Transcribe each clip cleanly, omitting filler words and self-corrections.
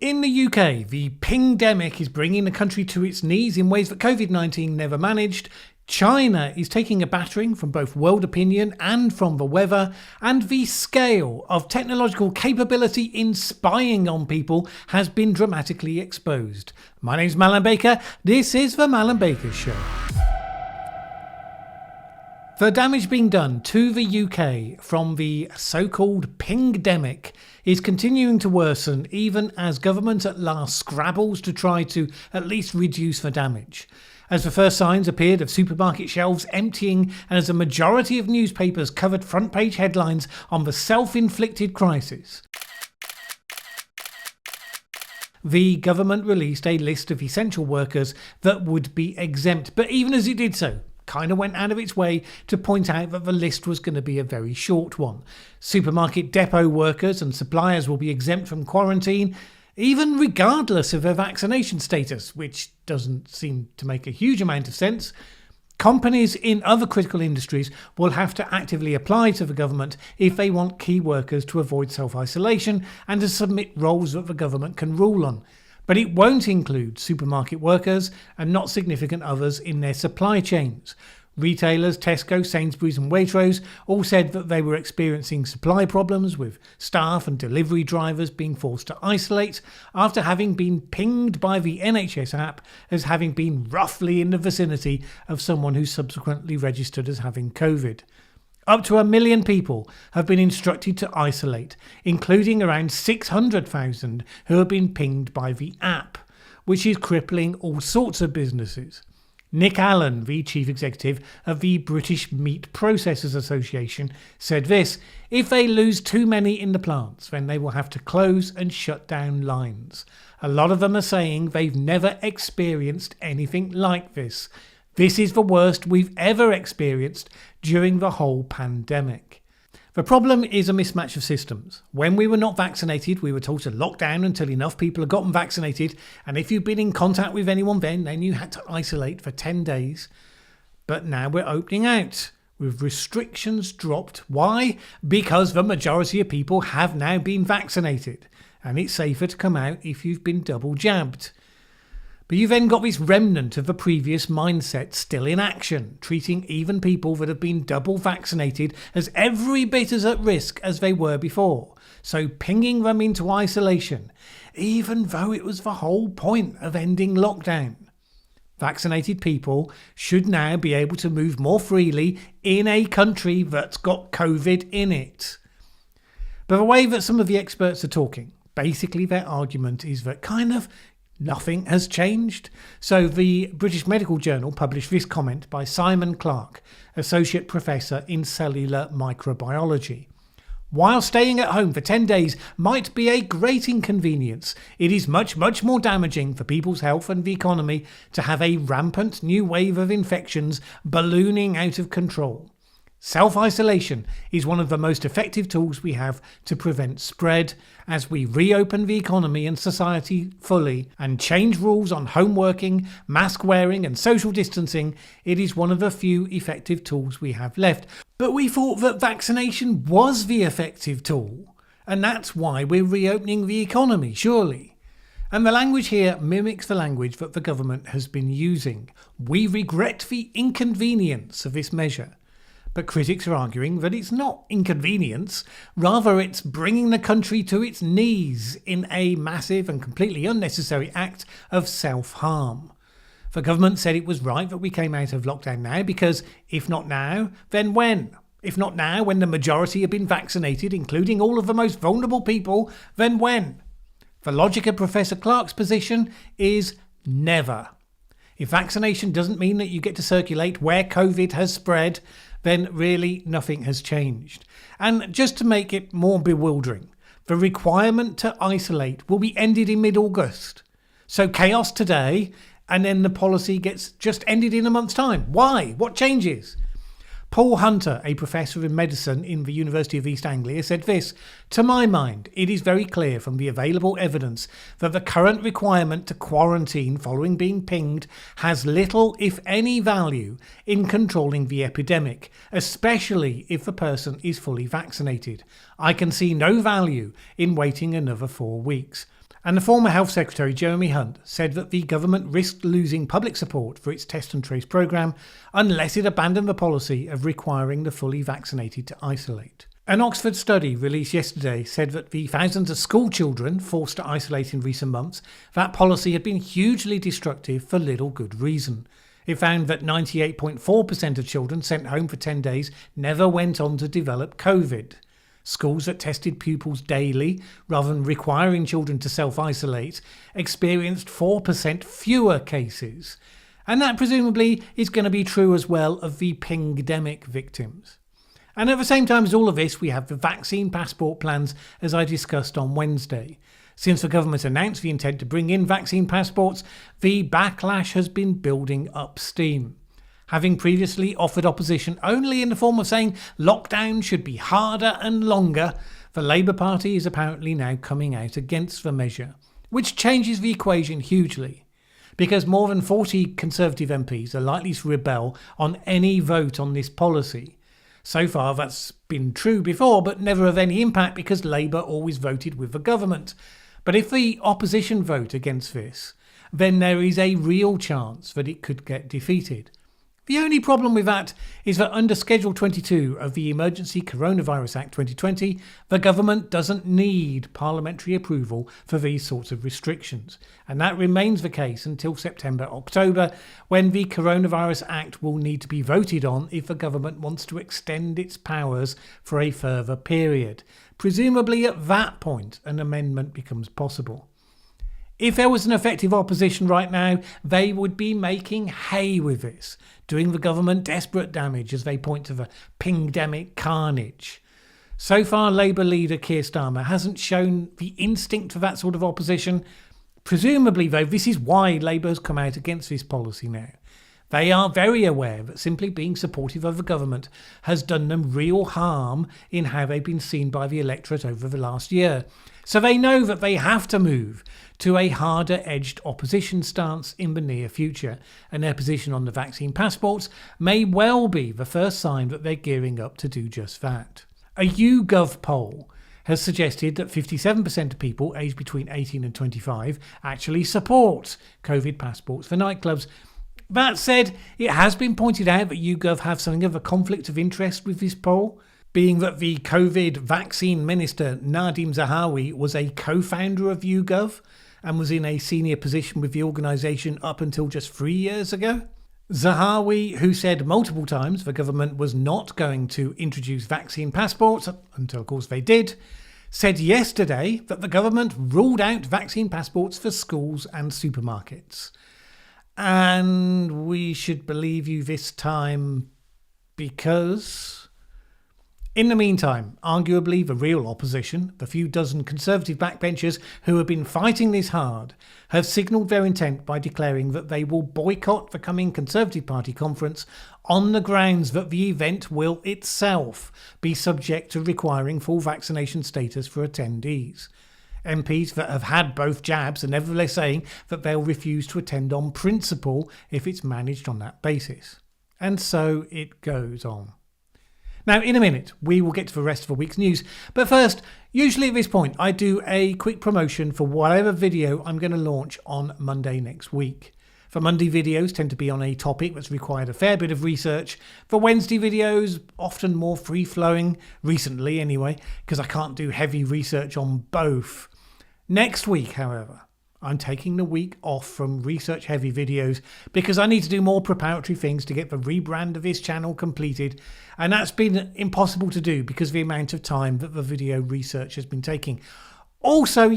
In the UK, the pingdemic is bringing the country to its knees in ways that COVID-19 never managed. China is taking a battering from both world opinion and from the weather, and the scale of technological capability in spying on people has been dramatically exposed. My name's Mallen Baker. This is the Mallen Baker Show. The damage being done to the UK from the so-called pingdemic is continuing to worsen even as government at last scrabbles to try to at least reduce the damage. As the first signs appeared of supermarket shelves emptying and as a majority of newspapers covered front page headlines on the self-inflicted crisis, the government released a list of essential workers that would be exempt. But even as it did so, kind of went out of its way to point out that the list was going to be a very short one. Supermarket depot workers and suppliers will be exempt from quarantine, even regardless of their vaccination status, which doesn't seem to make a huge amount of sense. Companies in other critical industries will have to actively apply to the government if they want key workers to avoid self-isolation and to submit roles that the government can rule on. But it won't include supermarket workers and not significant others in their supply chains. Retailers Tesco, Sainsbury's and Waitrose all said that they were experiencing supply problems, with staff and delivery drivers being forced to isolate after having been pinged by the NHS app as having been roughly in the vicinity of someone who subsequently registered as having COVID. Up to 1 million people have been instructed to isolate, including around 600,000 who have been pinged by the app, which is crippling all sorts of businesses. Nick Allen, the chief executive of the British Meat Processors Association, said this: "If they lose too many in the plants, then they will have to close and shut down lines. A lot of them are saying they've never experienced anything like this. This is the worst we've ever experienced during the whole pandemic." The problem is a mismatch of systems. When we were not vaccinated, we were told to lock down until enough people had gotten vaccinated, and if you'd been in contact with anyone then you had to isolate for 10 days. But now we're opening out, with restrictions dropped. Why? Because the majority of people have now been vaccinated, and it's safer to come out if you've been double jabbed. But you've then got this remnant of the previous mindset still in action, treating even people that have been double vaccinated as every bit as at risk as they were before, so pinging them into isolation, even though it was the whole point of ending lockdown. Vaccinated people should now be able to move more freely in a country that's got COVID in it. But the way that some of the experts are talking, basically their argument is that kind of nothing has changed. So the British Medical Journal published this comment by Simon Clark, Associate Professor in Cellular Microbiology. "While staying at home for 10 days might be a great inconvenience, it is much more damaging for people's health and the economy to have a rampant new wave of infections ballooning out of control. Self-isolation is one of the most effective tools we have to prevent spread. As we reopen the economy and society fully and change rules on home working, mask wearing and social distancing, it is one of the few effective tools we have left." But we thought that vaccination was the effective tool, and that's why we're reopening the economy, surely. And the language here mimics the language that the government has been using. We regret the inconvenience of this measure. But critics are arguing that it's not inconvenience, rather it's bringing the country to its knees in a massive and completely unnecessary act of self-harm. The government said it was right that we came out of lockdown now because if not now, then when? If not now, when the majority have been vaccinated, including all of the most vulnerable people, then when? The logic of Professor Clark's position is never. If vaccination doesn't mean that you get to circulate where COVID has spread, then really nothing has changed. And just to make it more bewildering, the requirement to isolate will be ended in mid-August. So chaos today, and then the policy gets just ended in a month's time. Why? What changes? Paul Hunter, a professor in medicine in the University of East Anglia, said this: "To my mind, it is very clear from the available evidence that the current requirement to quarantine following being pinged has little, if any, value in controlling the epidemic, especially if the person is fully vaccinated. I can see no value in waiting another 4 weeks. And the former Health Secretary Jeremy Hunt said that the government risked losing public support for its test and trace programme unless it abandoned the policy of requiring the fully vaccinated to isolate. An Oxford study released yesterday said that the thousands of school children forced to isolate in recent months, that policy had been hugely destructive for little good reason. It found that 98.4% of children sent home for 10 days never went on to develop COVID. Schools that tested pupils daily, rather than requiring children to self-isolate, experienced 4% fewer cases. And that presumably is going to be true as well of the pingdemic victims. And at the same time as all of this, we have the vaccine passport plans, as I discussed on Wednesday. Since the government announced the intent to bring in vaccine passports, the backlash has been building up steam. Having previously offered opposition only in the form of saying lockdown should be harder and longer, the Labour Party is apparently now coming out against the measure, which changes the equation hugely. Because more than 40 Conservative MPs are likely to rebel on any vote on this policy. So far that's been true before, but never of any impact because Labour always voted with the government. But if the opposition vote against this, then there is a real chance that it could get defeated. The only problem with that is that under Schedule 22 of the Emergency Coronavirus Act 2020, the government doesn't need parliamentary approval for these sorts of restrictions. And that remains the case until September-October, when the Coronavirus Act will need to be voted on if the government wants to extend its powers for a further period. Presumably at that point, an amendment becomes possible. If there was an effective opposition right now, they would be making hay with this, doing the government desperate damage as they point to the pingdemic carnage. So far, Labour leader Keir Starmer hasn't shown the instinct for that sort of opposition. Presumably, though, this is why Labour has come out against this policy now. They are very aware that simply being supportive of the government has done them real harm in how they've been seen by the electorate over the last year. So they know that they have to move to a harder-edged opposition stance in the near future, and their position on the vaccine passports may well be the first sign that they're gearing up to do just that. A YouGov poll has suggested that 57% of people aged between 18 and 25 actually support COVID passports for nightclubs. That said, it has been pointed out that YouGov have something of a conflict of interest with this poll, being that the COVID vaccine minister Nadim Zahawi was a co-founder of YouGov and was in a senior position with the organisation up until just 3 years ago. Zahawi, who said multiple times the government was not going to introduce vaccine passports, until of course they did, said yesterday that the government ruled out vaccine passports for schools and supermarkets. And we should believe you this time because... In the meantime, arguably the real opposition, the few dozen Conservative backbenchers who have been fighting this hard, have signalled their intent by declaring that they will boycott the coming Conservative Party conference on the grounds that the event will itself be subject to requiring full vaccination status for attendees. MPs that have had both jabs are nevertheless saying that they'll refuse to attend on principle if it's managed on that basis. And so it goes on. Now, in a minute, we will get to the rest of the week's news. But first, usually at this point, I do a quick promotion for whatever video I'm going to launch on Monday next week. The Monday videos tend to be on a topic that's required a fair bit of research. The Wednesday videos, often more free-flowing, recently anyway, because I can't do heavy research on both. Next week, however, I'm taking the week off from research-heavy videos because I need to do more preparatory things to get the rebrand of this channel completed, and that's been impossible to do because of the amount of time that the video research has been taking. Also,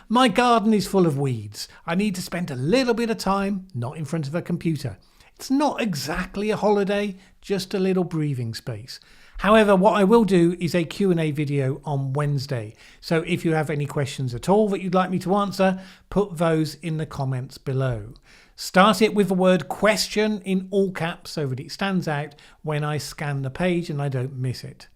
my garden is full of weeds. I need to spend a little bit of time not in front of a computer. It's not exactly a holiday, just a little breathing space. However, what I will do is a Q&A video on Wednesday. So if you have any questions at all that you'd like me to answer, put those in the comments below. Start it with the word question in all caps so that it stands out when I scan the page and I don't miss it.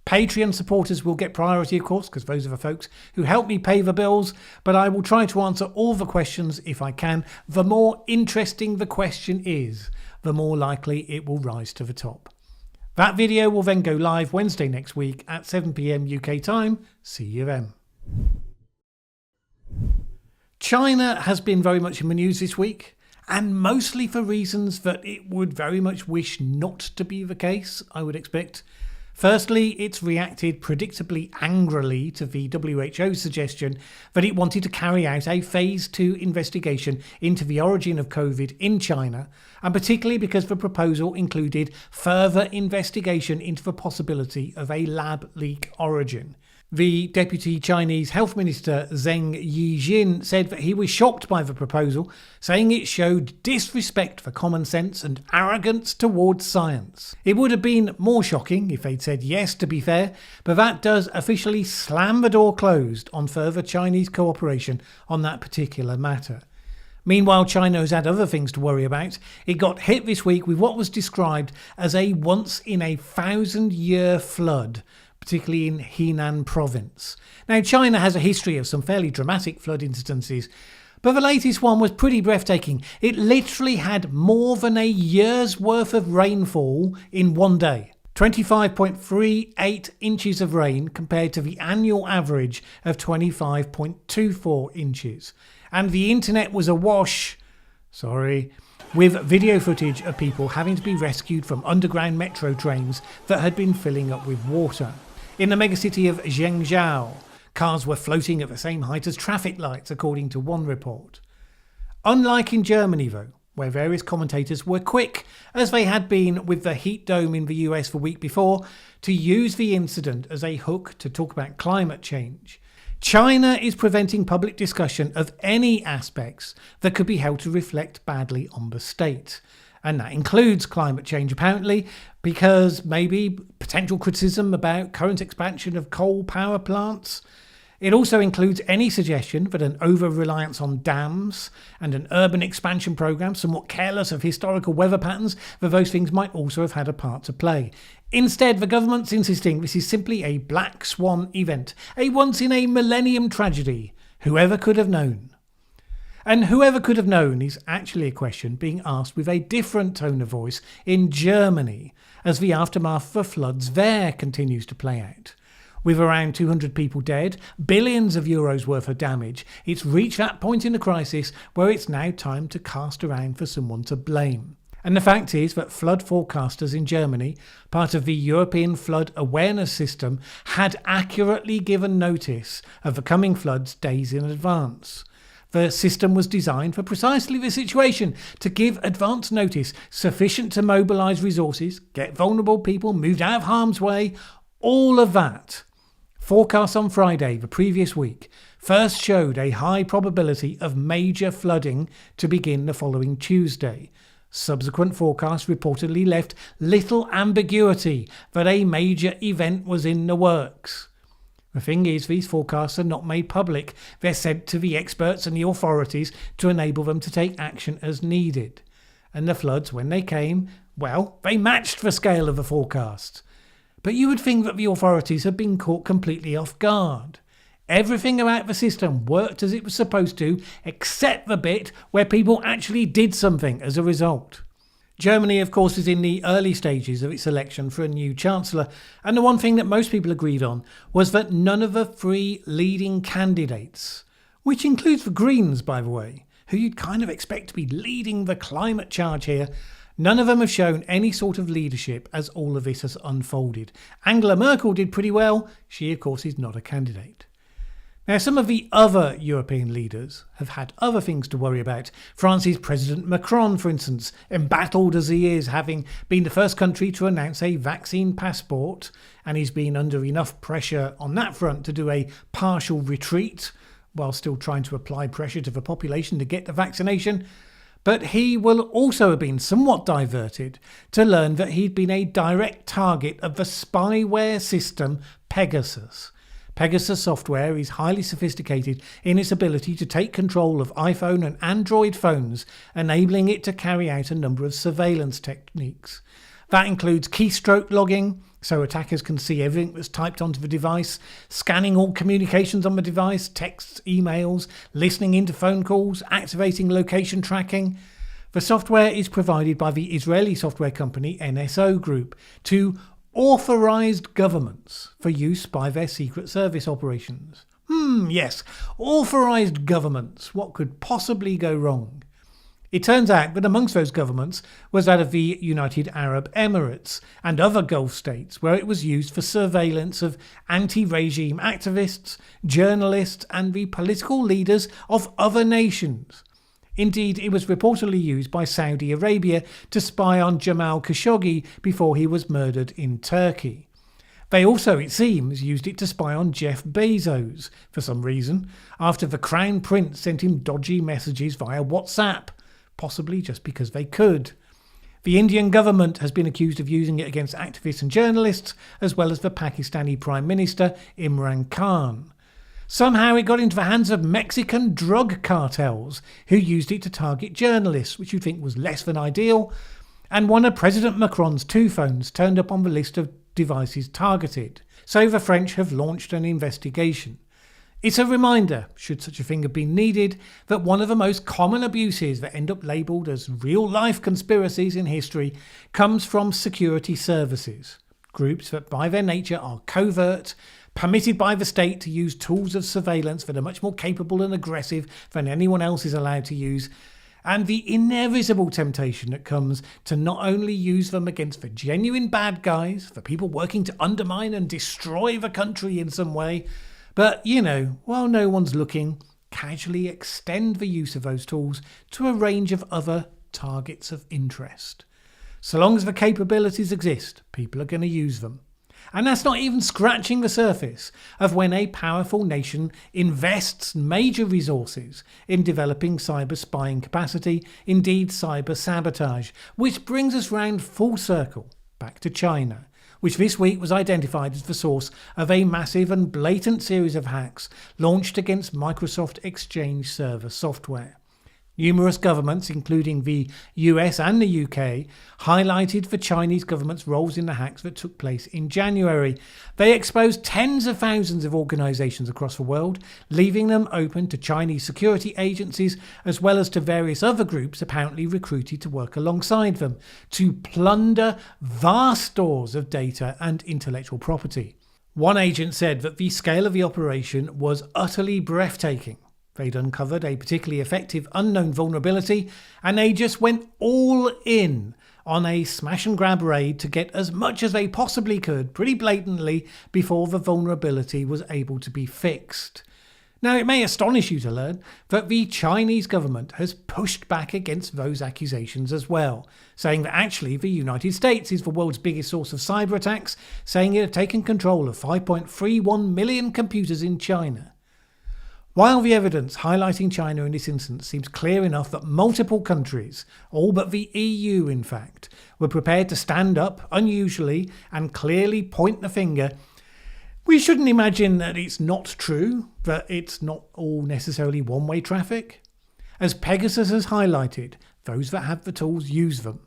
Patreon supporters will get priority, of course, because those are the folks who help me pay the bills, but I will try to answer all the questions if I can. The more interesting the question is, the more likely it will rise to the top. That video will then go live Wednesday next week at 7 PM UK time. See you then. China has been very much in the news this week, and mostly for reasons that it would very much wish not to be the case, I would expect. Firstly, it's reacted predictably angrily to the WHO's suggestion that it wanted to carry out a Phase 2 investigation into the origin of COVID in China, and particularly because the proposal included further investigation into the possibility of a lab leak origin. The Deputy Chinese Health Minister Zheng Yijin said that he was shocked by the proposal, saying it showed disrespect for common sense and arrogance towards science. It would have been more shocking if they'd said yes, to be fair, but that does officially slam the door closed on further Chinese cooperation on that particular matter. Meanwhile, China has had other things to worry about. It got hit this week with what was described as a once-in-a-thousand-year flood, particularly in Henan province. Now, China has a history of some fairly dramatic flood incidences, but the latest one was pretty breathtaking. It literally had more than a year's worth of rainfall in one day. 25.38 inches of rain compared to the annual average of 25.24 inches. And the internet was awash, with video footage of people having to be rescued from underground metro trains that had been filling up with water. In the megacity of Zhengzhou, cars were floating at the same height as traffic lights, according to one report. Unlike in Germany, though, where various commentators were quick, as they had been with the heat dome in the US the week before, to use the incident as a hook to talk about climate change, China is preventing public discussion of any aspects that could be held to reflect badly on the state. And that includes climate change, apparently, because maybe potential criticism about current expansion of coal power plants. It also includes any suggestion that an over-reliance on dams and an urban expansion program, somewhat careless of historical weather patterns, that those things might also have had a part to play. Instead, the government's insisting this is simply a black swan event, a once-in-a-millennium tragedy. Whoever could have known? And whoever could have known is actually a question being asked with a different tone of voice in Germany as the aftermath of the floods there continues to play out. With around 200 people dead, billions of euros worth of damage, it's reached that point in the crisis where it's now time to cast around for someone to blame. And the fact is that flood forecasters in Germany, part of the European Flood Awareness System, had accurately given notice of the coming floods days in advance. The system was designed for precisely this situation, to give advance notice sufficient to mobilise resources, get vulnerable people moved out of harm's way, all of that. Forecasts on Friday, the previous week, first showed a high probability of major flooding to begin the following Tuesday. Subsequent forecasts reportedly left little ambiguity that a major event was in the works. The thing is, these forecasts are not made public. They're sent to the experts and the authorities to enable them to take action as needed. And the floods, when they came, well, they matched the scale of the forecasts. But you would think that the authorities had been caught completely off guard. Everything about the system worked as it was supposed to, except the bit where people actually did something as a result. Germany, of course, is in the early stages of its election for a new chancellor, and the one thing that most people agreed on was that none of the three leading candidates, which includes the Greens, by the way, who you'd kind of expect to be leading the climate charge here, none of them have shown any sort of leadership as all of this has unfolded. Angela Merkel did pretty well. She, of course, is not a candidate. Now, some of the other European leaders have had other things to worry about. France's President Macron, for instance, embattled as he is, having been the first country to announce a vaccine passport, and he's been under enough pressure on that front to do a partial retreat, while still trying to apply pressure to the population to get the vaccination. But he will also have been somewhat diverted to learn that he'd been a direct target of the spyware system Pegasus. Pegasus software is highly sophisticated in its ability to take control of iPhone and Android phones, enabling it to carry out a number of surveillance techniques. That includes keystroke logging, so attackers can see everything that's typed onto the device, scanning all communications on the device, texts, emails, listening into phone calls, activating location tracking. The software is provided by the Israeli software company NSO Group to authorised governments for use by their secret service operations. Yes, authorised governments. What could possibly go wrong? It turns out that amongst those governments was that of the United Arab Emirates and other Gulf states, where it was used for surveillance of anti-regime activists, journalists and the political leaders of other nations. Indeed, it was reportedly used by Saudi Arabia to spy on Jamal Khashoggi before he was murdered in Turkey. They also, it seems, used it to spy on Jeff Bezos, for some reason, after the Crown Prince sent him dodgy messages via WhatsApp, possibly just because they could. The Indian government has been accused of using it against activists and journalists, as well as the Pakistani Prime Minister Imran Khan. Somehow it got into the hands of Mexican drug cartels, who used it to target journalists, which you'd think was less than ideal, and one of President Macron's 2 phones turned up on the list of devices targeted. So the French have launched an investigation. It's a reminder, should such a thing have been needed, that one of the most common abuses that end up labelled as real-life conspiracies in history comes from security services, groups that by their nature are covert, permitted by the state to use tools of surveillance that are much more capable and aggressive than anyone else is allowed to use, and the inevitable temptation that comes to not only use them against the genuine bad guys, the people working to undermine and destroy the country in some way, but, while no one's looking, casually extend the use of those tools to a range of other targets of interest. So long as the capabilities exist, people are going to use them. And that's not even scratching the surface of when a powerful nation invests major resources in developing cyber spying capacity, indeed cyber sabotage, which brings us round full circle back to China, which this week was identified as the source of a massive and blatant series of hacks launched against Microsoft Exchange Server software. Numerous governments, including the US and the UK, highlighted the Chinese government's roles in the hacks that took place in January. They exposed tens of thousands of organisations across the world, leaving them open to Chinese security agencies as well as to various other groups apparently recruited to work alongside them, to plunder vast stores of data and intellectual property. One agent said that the scale of the operation was utterly breathtaking. They'd uncovered a particularly effective unknown vulnerability, and they just went all in on a smash and grab raid to get as much as they possibly could, pretty blatantly, before the vulnerability was able to be fixed. Now, it may astonish you to learn that the Chinese government has pushed back against those accusations as well, saying that actually the United States is the world's biggest source of cyber attacks, saying it had taken control of 5.31 million computers in China. While the evidence highlighting China in this instance seems clear enough that multiple countries, all but the EU in fact, were prepared to stand up unusually and clearly point the finger, we shouldn't imagine that it's not true, that it's not all necessarily one-way traffic. As Pegasus has highlighted, those that have the tools use them.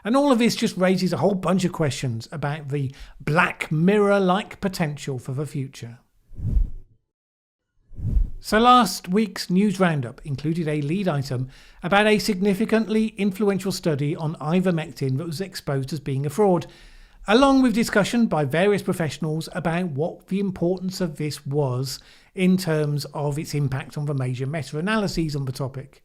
And all of this just raises a whole bunch of questions about the Black Mirror-like potential for the future. So last week's news roundup included a lead item about a significantly influential study on ivermectin that was exposed as being a fraud, along with discussion by various professionals about what the importance of this was in terms of its impact on the major meta-analyses on the topic.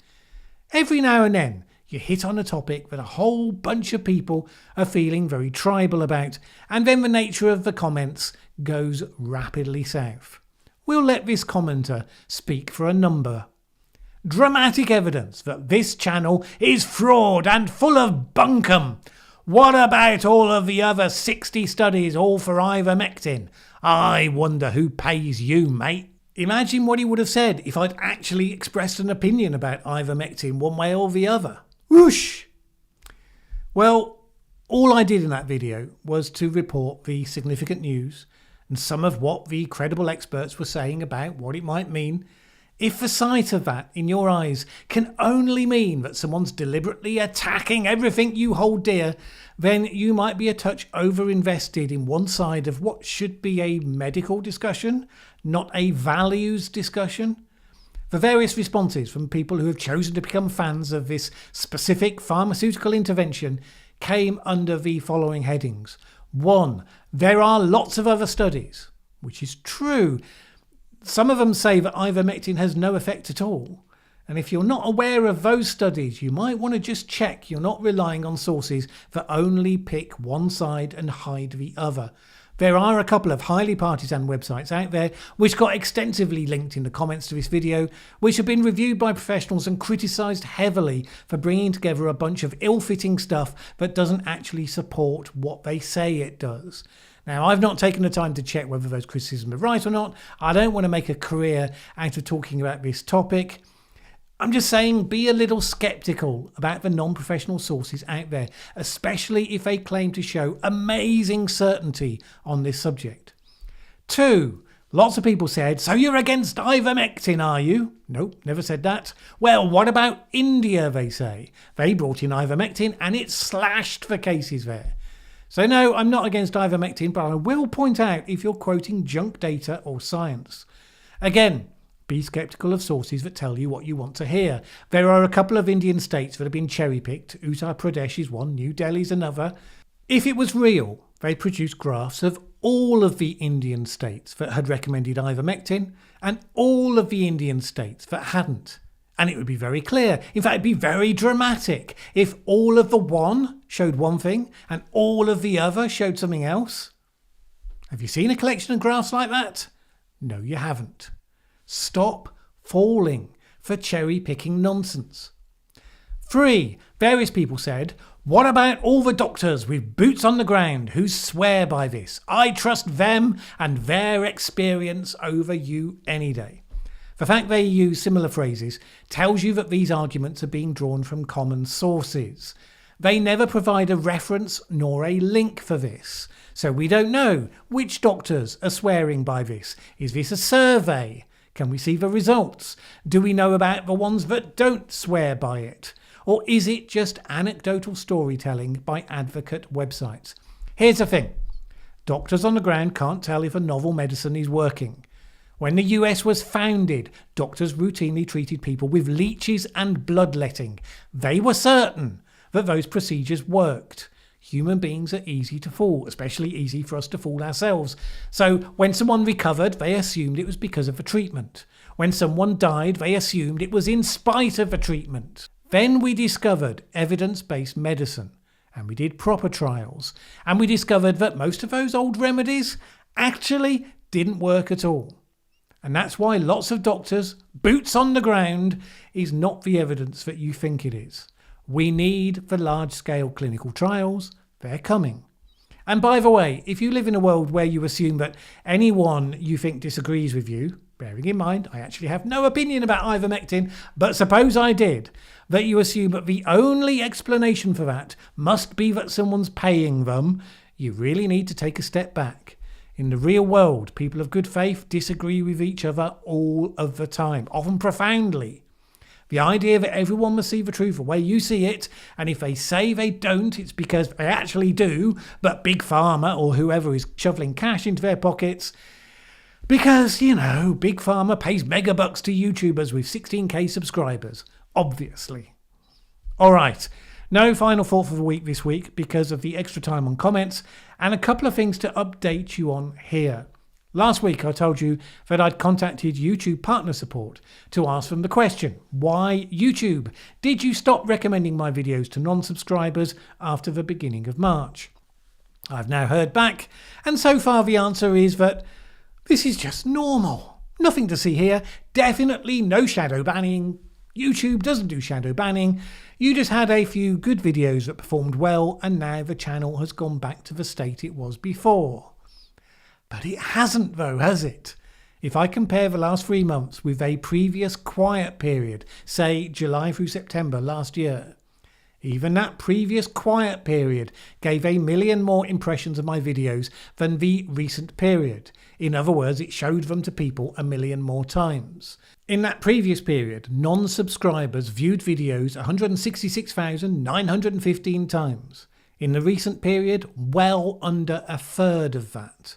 Every now and then you hit on a topic that a whole bunch of people are feeling very tribal about, and then the nature of the comments goes rapidly south. We'll let this commenter speak for a number. Dramatic evidence that this channel is fraud and full of bunkum. What about all of the other 60 studies all for ivermectin? I wonder who pays you, mate. Imagine what he would have said if I'd actually expressed an opinion about ivermectin one way or the other. Whoosh! Well, all I did in that video was to report the significant news and some of what the credible experts were saying about what it might mean. If the sight of that in your eyes can only mean that someone's deliberately attacking everything you hold dear, then you might be a touch over-invested in one side of what should be a medical discussion, not a values discussion. The various responses from people who have chosen to become fans of this specific pharmaceutical intervention came under the following headings. 1. There are lots of other studies, which is true. Some of them say that ivermectin has no effect at all. And if you're not aware of those studies, you might want to just check you're not relying on sources that only pick one side and hide the other. There are a couple of highly partisan websites out there which got extensively linked in the comments to this video, which have been reviewed by professionals and criticised heavily for bringing together a bunch of ill-fitting stuff that doesn't actually support what they say it does. Now, I've not taken the time to check whether those criticisms are right or not. I don't want to make a career out of talking about this topic. I'm just saying, be a little sceptical about the non-professional sources out there, especially if they claim to show amazing certainty on this subject. 2. Lots of people said, so you're against ivermectin, are you? Nope, never said that. Well, what about India, they say? They brought in ivermectin and it slashed the cases there. So no, I'm not against ivermectin, but I will point out if you're quoting junk data or science. Again, be sceptical of sources that tell you what you want to hear. There are a couple of Indian states that have been cherry-picked. Uttar Pradesh is one, New Delhi is another. If it was real, they produced graphs of all of the Indian states that had recommended ivermectin and all of the Indian states that hadn't. And it would be very clear. In fact, it'd be very dramatic if all of the one showed one thing and all of the other showed something else. Have you seen a collection of graphs like that? No, you haven't. Stop falling for cherry-picking nonsense. 3. Various people said, what about all the doctors with boots on the ground who swear by this? I trust them and their experience over you any day. The fact they use similar phrases tells you that these arguments are being drawn from common sources. They never provide a reference nor a link for this. So we don't know which doctors are swearing by this. Is this a survey? Can we see the results? Do we know about the ones that don't swear by it? Or is it just anecdotal storytelling by advocate websites? Here's the thing. Doctors on the ground can't tell if a novel medicine is working. When the US was founded, doctors routinely treated people with leeches and bloodletting. They were certain that those procedures worked. Human beings are easy to fool, especially easy for us to fool ourselves. So when someone recovered, they assumed it was because of the treatment. When someone died, they assumed it was in spite of the treatment. Then we discovered evidence-based medicine, and we did proper trials, and we discovered that most of those old remedies actually didn't work at all. And that's why lots of doctors, boots on the ground, is not the evidence that you think it is. We need the large-scale clinical trials. They're coming. And by the way, if you live in a world where you assume that anyone you think disagrees with you, bearing in mind I actually have no opinion about ivermectin, but suppose I did, that you assume that the only explanation for that must be that someone's paying them, you really need to take a step back. In the real world, people of good faith disagree with each other all of the time, often profoundly. The idea that everyone must see the truth the way you see it, and if they say they don't, it's because they actually do, but Big Pharma or whoever is shoveling cash into their pockets, because, you know, Big Pharma pays megabucks to YouTubers with 16k subscribers, obviously. Alright, no final thought for the week this week because of the extra time on comments, and a couple of things to update you on here. Last week I told you that I'd contacted YouTube Partner Support to ask them the question, why YouTube? Did you stop recommending my videos to non-subscribers after the beginning of March? I've now heard back, and so far the answer is that this is just normal. Nothing to see here. Definitely no shadow banning. YouTube doesn't do shadow banning. You just had a few good videos that performed well, and now the channel has gone back to the state it was before. But it hasn't though, has it? If I compare the last 3 months with a previous quiet period, say July through September last year, even that previous quiet period gave 1 million more impressions of my videos than the recent period. In other words, it showed them to people 1 million more times. In that previous period, non-subscribers viewed videos 166,915 times. In the recent period, well under a third of that.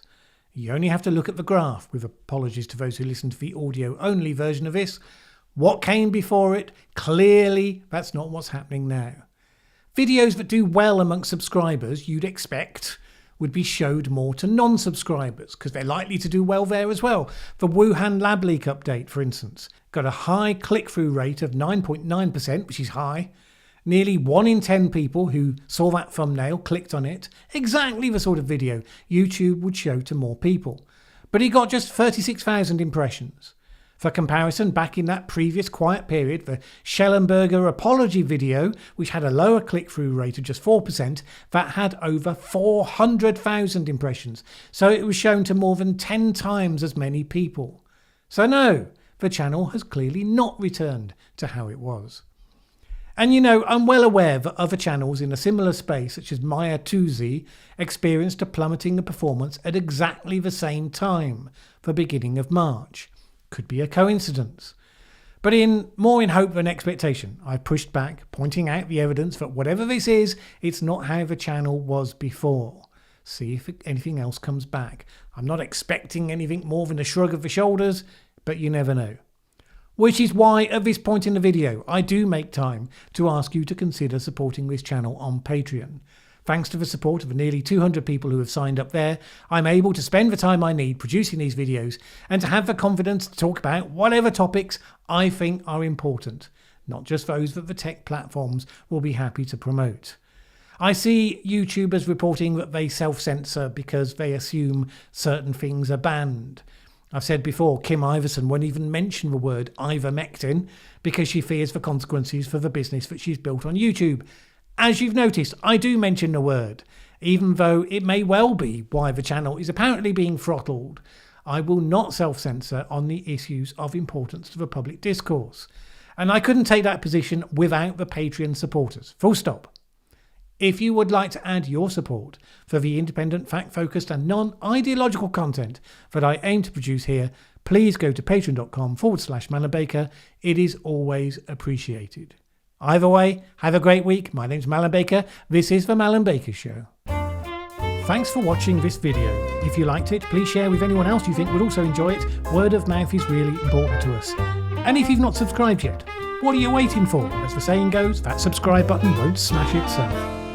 You only have to look at the graph, with apologies to those who listen to the audio-only version of this. What came before it? Clearly, that's not what's happening now. Videos that do well amongst subscribers, you'd expect, would be showed more to non-subscribers because they're likely to do well there as well. The Wuhan lab leak update, for instance, got a high click-through rate of 9.9%, which is high. Nearly 1 in 10 people who saw that thumbnail clicked on it. Exactly the sort of video YouTube would show to more people. But it got just 36,000 impressions. For comparison, back in that previous quiet period, the Schellenberger apology video, which had a lower click-through rate of just 4%, that had over 400,000 impressions. So it was shown to more than 10 times as many people. So no, the channel has clearly not returned to how it was. And I'm well aware that other channels in a similar space, such as Maya Tuzi, experienced a plummeting of performance at exactly the same time, the beginning of March. Could be a coincidence. But more in hope than expectation, I pushed back, pointing out the evidence that whatever this is, it's not how the channel was before. See if anything else comes back. I'm not expecting anything more than a shrug of the shoulders, but you never know. Which is why at this point in the video, I do make time to ask you to consider supporting this channel on Patreon. Thanks to the support of the nearly 200 people who have signed up there, I'm able to spend the time I need producing these videos and to have the confidence to talk about whatever topics I think are important, not just those that the tech platforms will be happy to promote. I see YouTubers reporting that they self-censor because they assume certain things are banned. I've said before, Kim Iverson won't even mention the word ivermectin because she fears the consequences for the business that she's built on YouTube. As you've noticed, I do mention the word, even though it may well be why the channel is apparently being throttled. I will not self-censor on the issues of importance to the public discourse. And I couldn't take that position without the Patreon supporters. Full stop. If you would like to add your support for the independent, fact-focused and non-ideological content that I aim to produce here, please go to patreon.com/Mallen Baker. It is always appreciated. Either way, have a great week. My name's Mallen Baker. This is the Mallen Baker Show. Thanks for watching this video. If you liked it, please share with anyone else you think would also enjoy it. Word of mouth is really important to us. And if you've not subscribed yet, what are you waiting for? As the saying goes, that subscribe button won't smash itself.